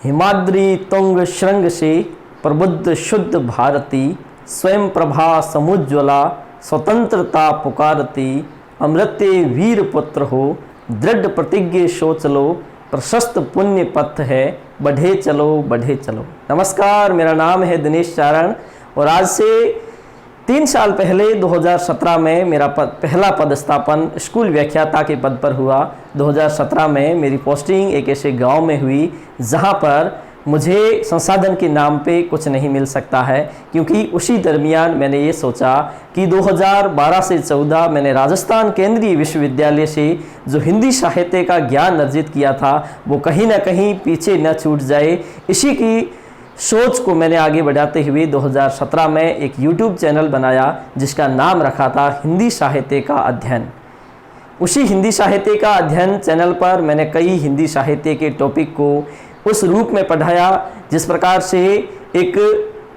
हिमाद्री तुंग श्रृंग से प्रबुद्ध शुद्ध भारती, स्वयं प्रभा समुज्ज्वला स्वतंत्रता पुकारती, अमृते वीर पुत्र हो दृढ़ प्रतिज्ञ सोच लो, प्रशस्त पुण्य पथ है बढ़े चलो बढ़े चलो। नमस्कार, मेरा नाम है दिनेश चारण और आज से 3 साल पहले 2017 में मेरा पहला पदस्थापन स्कूल व्याख्याता के पद पर हुआ। 2017 में मेरी पोस्टिंग एक ऐसे गांव में हुई जहां पर मुझे संसाधन के नाम पे कुछ नहीं मिल सकता है, क्योंकि उसी दरमियान मैंने ये सोचा कि 2012 से 14 मैंने राजस्थान केंद्रीय विश्वविद्यालय से जो हिंदी साहित्य का ज्ञान अर्जित किया था वो कहीं ना कहीं पीछे न छूट जाए। इसी की सोच को मैंने आगे बढ़ाते हुए 2017 में एक YouTube चैनल बनाया जिसका नाम रखा था हिंदी साहित्य का अध्ययन। उसी हिंदी साहित्य का अध्ययन चैनल पर मैंने कई हिंदी साहित्य के टॉपिक को उस रूप में पढ़ाया जिस प्रकार से एक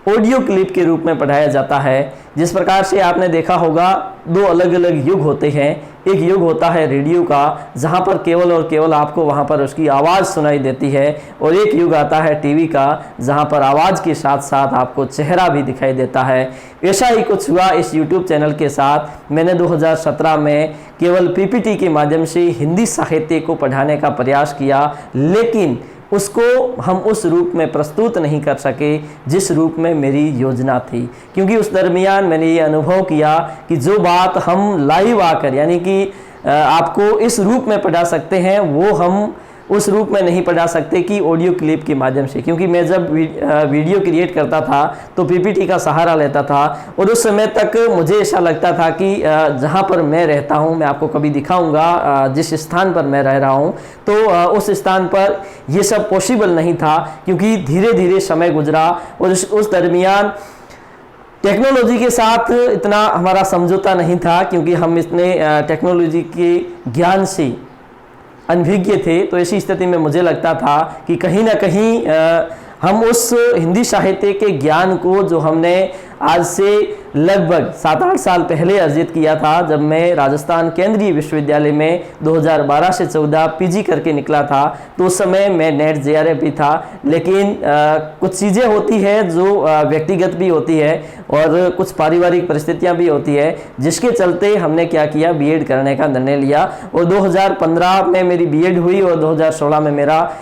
ऑडियो क्लिप के रूप में पढ़ाया जाता है। जिस प्रकार से आपने देखा होगा 2 अलग अलग युग होते हैं। एक युग होता है रेडियो का जहां पर केवल और केवल आपको वहां पर उसकी आवाज़ सुनाई देती है, और एक युग आता है टीवी का जहां पर आवाज़ के साथ साथ आपको चेहरा भी दिखाई देता है। ऐसा ही कुछ हुआ इस YouTube चैनल के साथ। मैंने 2017 में केवल PPT के माध्यम से हिंदी साहित्य को पढ़ाने का प्रयास किया, लेकिन उसको हम उस रूप में प्रस्तुत नहीं कर सके जिस रूप में मेरी योजना थी, क्योंकि उस दरमियान मैंने ये अनुभव किया कि जो बात हम लाइव आकर यानी कि आपको इस रूप में पढ़ा सकते हैं वो हम उस रूप में नहीं पढ़ा सकते कि ऑडियो क्लिप के माध्यम से। क्योंकि मैं जब वीडियो क्रिएट करता था तो PPT का सहारा लेता था, और उस समय तक मुझे ऐसा लगता था कि जहाँ पर मैं रहता हूँ, मैं आपको कभी दिखाऊंगा जिस स्थान पर मैं रह रहा हूँ, तो उस स्थान पर ये सब पॉसिबल नहीं था, क्योंकि धीरे धीरे समय गुजरा और उस दरमियान टेक्नोलॉजी के साथ इतना हमारा समझौता नहीं था, क्योंकि हम इतने टेक्नोलॉजी के ज्ञान से अनभिज्ञ थे। तो ऐसी स्थिति में मुझे लगता था कि कहीं ना कहीं हम उस हिंदी साहित्य के ज्ञान को जो हमने आज से लगभग 7-8 साल पहले अर्जित किया था, जब मैं राजस्थान केंद्रीय विश्वविद्यालय में 2012 से 14 PG करके निकला था, तो उस समय मैं नेट JRF भी था। लेकिन कुछ चीज़ें होती हैं जो व्यक्तिगत भी होती है और कुछ पारिवारिक परिस्थितियां भी होती है, जिसके चलते हमने क्या किया, BEd करने का निर्णय लिया। और 2015 में मेरी BEd हुई और 2016 में मेरा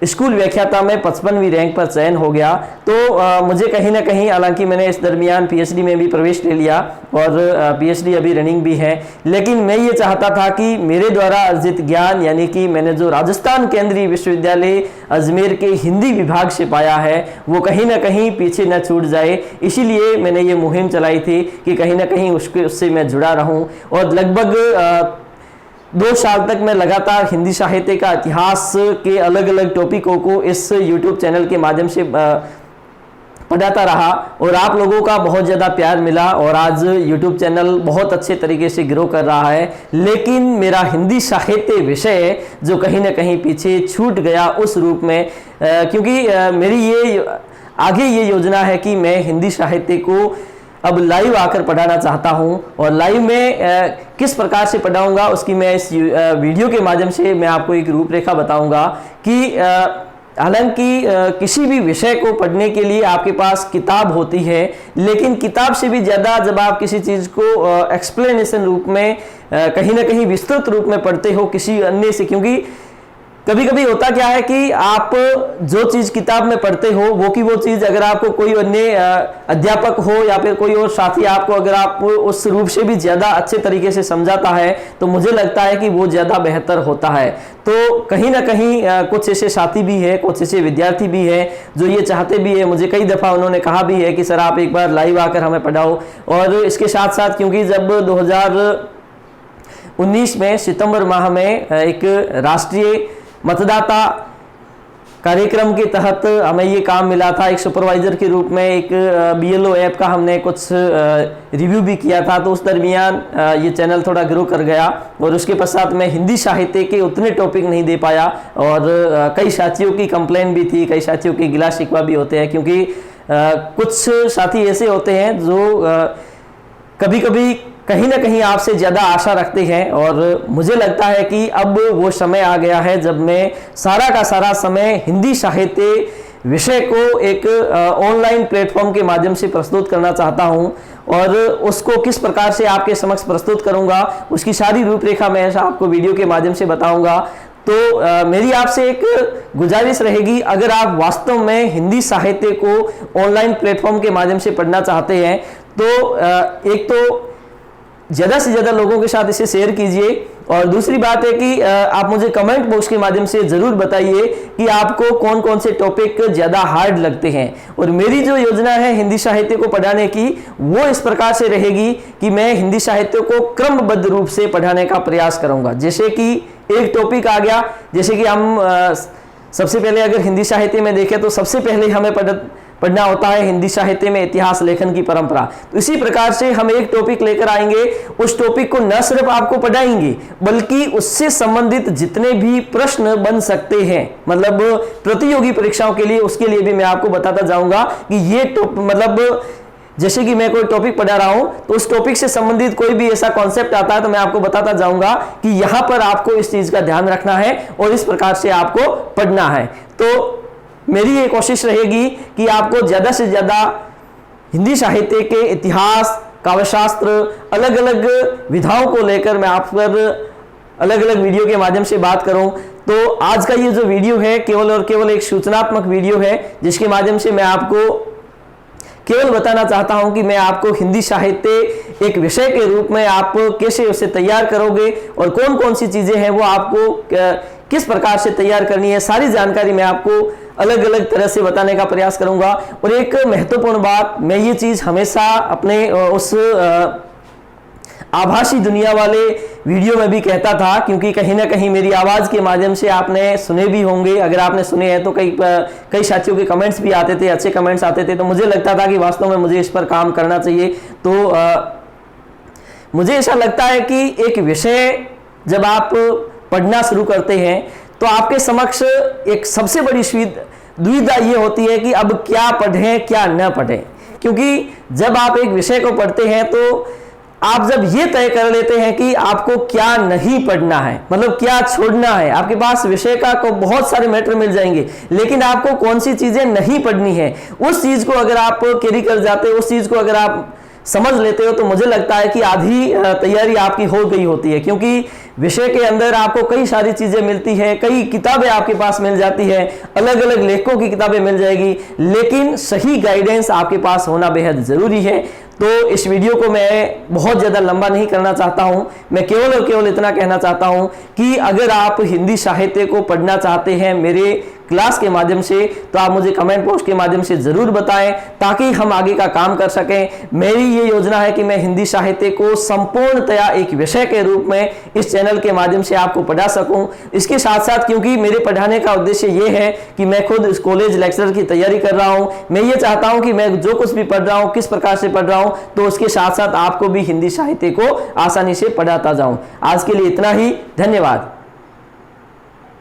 स्कूल व्याख्याता में 55वीं रैंक पर चयन हो गया। तो मुझे कहीं ना कहीं, हालांकि मैंने इस दरमियान PhD में भी प्रवेश ले लिया और PhD अभी रनिंग भी है, लेकिन मैं ये चाहता था कि मेरे द्वारा अर्जित ज्ञान, यानी कि मैंने जो राजस्थान केंद्रीय विश्वविद्यालय अजमेर के हिंदी विभाग से पाया है, वो कहीं ना कहीं पीछे न छूट जाए। इसीलिए मैंने ये मुहिम चलाई थी कि कहीं ना कहीं उससे मैं जुड़ा रहूँ। और लगभग 2 साल तक मैं लगातार हिंदी साहित्य का इतिहास के अलग अलग टॉपिकों को इस YouTube चैनल के माध्यम से पढ़ाता रहा, और आप लोगों का बहुत ज़्यादा प्यार मिला और आज YouTube चैनल बहुत अच्छे तरीके से ग्रो कर रहा है। लेकिन मेरा हिंदी साहित्य विषय जो कहीं ना कहीं पीछे छूट गया उस रूप में, क्योंकि मेरी ये आगे ये योजना है कि मैं हिंदी साहित्य को अब लाइव आकर पढ़ाना चाहता हूं, और लाइव में किस प्रकार से पढ़ाऊंगा उसकी मैं इस वीडियो के माध्यम से मैं आपको एक रूपरेखा बताऊंगा कि हालांकि किसी भी विषय को पढ़ने के लिए आपके पास किताब होती है, लेकिन किताब से भी ज़्यादा जब आप किसी चीज़ को एक्सप्लेनेशन रूप में कहीं ना कहीं विस्तृत रूप में पढ़ते हो किसी अन्य से, क्योंकि कभी कभी होता क्या है कि आप जो चीज़ किताब में पढ़ते हो वो की वो चीज़ अगर आपको कोई अन्य अध्यापक हो या फिर कोई और साथी आपको अगर आप उस रूप से भी ज़्यादा अच्छे तरीके से समझाता है, तो मुझे लगता है कि वो ज़्यादा बेहतर होता है। तो कहीं ना कहीं कुछ ऐसे साथी भी है, कुछ ऐसे विद्यार्थी भी है जो ये चाहते भी है। मुझे कई दफ़ा उन्होंने कहा भी है कि सर आप एक बार लाइव आकर हमें पढ़ाओ। और इसके साथ साथ क्योंकि जब 2019 में सितंबर माह में एक राष्ट्रीय मतदाता कार्यक्रम के तहत हमें ये काम मिला था, एक सुपरवाइज़र के रूप में एक BLO ऐप का हमने कुछ रिव्यू भी किया था। तो उस दरमियान ये चैनल थोड़ा ग्रो कर गया, और उसके पश्चात मैं हिंदी साहित्य के उतने टॉपिक नहीं दे पाया, और कई साथियों की कंप्लेन भी थी, कई साथियों की गिला शिकवा भी होते हैं, क्योंकि कुछ साथी ऐसे होते हैं जो कभी कभी कहीं ना कहीं आपसे ज़्यादा आशा रखते हैं और मुझे लगता है कि अब वो समय आ गया है जब मैं सारा का सारा समय हिंदी साहित्य विषय को एक ऑनलाइन प्लेटफॉर्म के माध्यम से प्रस्तुत करना चाहता हूं और उसको किस प्रकार से आपके समक्ष प्रस्तुत करूंगा उसकी सारी रूपरेखा मैं आपको वीडियो के माध्यम से बताऊंगा। तो मेरी आपसे एक गुजारिश रहेगी, अगर आप वास्तव में हिंदी साहित्य को ऑनलाइन प्लेटफॉर्म के माध्यम से पढ़ना चाहते हैं तो एक तो ज़्यादा से ज़्यादा लोगों के साथ इसे शेयर कीजिए और दूसरी बात है कि आप मुझे कमेंट बॉक्स के माध्यम से ज़रूर बताइए कि आपको कौन कौन से टॉपिक ज़्यादा हार्ड लगते हैं। और मेरी जो योजना है हिंदी साहित्य को पढ़ाने की वो इस प्रकार से रहेगी कि मैं हिंदी साहित्य को क्रमबद्ध रूप से पढ़ाने का प्रयास करूँगा। जैसे कि एक टॉपिक आ गया, जैसे कि हम सबसे पहले अगर हिंदी साहित्य में देखें तो सबसे पहले हमें पढ़ना होता है हिंदी साहित्य में इतिहास लेखन की परंपरा। तो इसी प्रकार से हम एक टॉपिक लेकर आएंगे, उस टॉपिक को न सिर्फ आपको पढ़ाएंगे बल्कि उससे संबंधित जितने भी प्रश्न बन सकते हैं, मतलब प्रतियोगी परीक्षाओं के लिए, उसके लिए भी मैं आपको बताता जाऊंगा कि ये मतलब जैसे कि मैं कोई टॉपिक पढ़ा रहा हूं तो उस टॉपिक से संबंधित कोई भी ऐसा कॉन्सेप्ट आता है तो मैं आपको बताता जाऊंगा कि यहां पर आपको इस चीज का ध्यान रखना है और इस प्रकार से आपको पढ़ना है। तो मेरी ये कोशिश रहेगी कि आपको ज़्यादा से ज़्यादा हिंदी साहित्य के इतिहास, काव्यशास्त्र, अलग अलग विधाओं को लेकर मैं आप पर अलग अलग वीडियो के माध्यम से बात करूं। तो आज का ये जो वीडियो है केवल और केवल एक सूचनात्मक वीडियो है जिसके माध्यम से मैं आपको केवल बताना चाहता हूं कि मैं आपको हिंदी साहित्य एक विषय के रूप में आप कैसे उसे तैयार करोगे और कौन कौन सी चीज़ें हैं वो आपको किस प्रकार से तैयार करनी है, सारी जानकारी मैं आपको अलग अलग तरह से बताने का प्रयास करूंगा। और एक महत्वपूर्ण बात, मैं ये चीज़ हमेशा अपने उस आभासी दुनिया वाले वीडियो में भी कहता था, क्योंकि कहीं ना कहीं मेरी आवाज़ के माध्यम से आपने सुने भी होंगे, अगर आपने सुने हैं तो कई साथियों के कमेंट्स भी आते थे, अच्छे कमेंट्स आते थे, तो मुझे लगता था कि वास्तव में मुझे इस पर काम करना चाहिए। तो मुझे ऐसा लगता है कि एक विषय जब आप पढ़ना शुरू करते हैं तो आपके समक्ष एक सबसे बड़ी दुविधा ये होती है कि अब क्या पढ़ें क्या न पढ़ें, क्योंकि जब आप एक विषय को पढ़ते हैं तो आप जब ये तय कर लेते हैं कि आपको क्या नहीं पढ़ना है, मतलब क्या छोड़ना है, आपके पास विषय का को बहुत सारे मैटर मिल जाएंगे, लेकिन आपको कौन सी चीजें नहीं पढ़नी है उस चीज को अगर आप कैरी कर जाते हो, उस चीज को अगर आप समझ लेते हो तो मुझे लगता है कि आधी तैयारी आपकी हो गई होती है। क्योंकि विषय के अंदर आपको कई सारी चीजें मिलती है, कई किताबें आपके पास मिल जाती है, अलग अलग लेखकों की किताबें मिल जाएगी, लेकिन सही गाइडेंस आपके पास होना बेहद जरूरी है। तो इस वीडियो को मैं बहुत ज़्यादा लंबा नहीं करना चाहता हूं, मैं केवल और केवल इतना कहना चाहता हूं कि अगर आप हिंदी साहित्य को पढ़ना चाहते हैं मेरे क्लास के माध्यम से तो आप मुझे कमेंट बॉक्स के माध्यम से ज़रूर बताएं ताकि हम आगे का काम कर सकें। मेरी ये योजना है कि मैं हिंदी साहित्य को संपूर्णतया एक विषय के रूप में इस चैनल के माध्यम से आपको पढ़ा सकूं। इसके साथ साथ क्योंकि मेरे पढ़ाने का उद्देश्य ये है कि मैं खुद इस कॉलेज लेक्चरर की तैयारी कर रहा हूँ, मैं ये चाहता हूँ कि मैं जो कुछ भी पढ़ रहा हूँ किस प्रकार से पढ़ रहा हूँ तो उसके साथ साथ आपको भी हिंदी साहित्य को आसानी से पढ़ाता जाऊँ। आज के लिए इतना ही, धन्यवाद।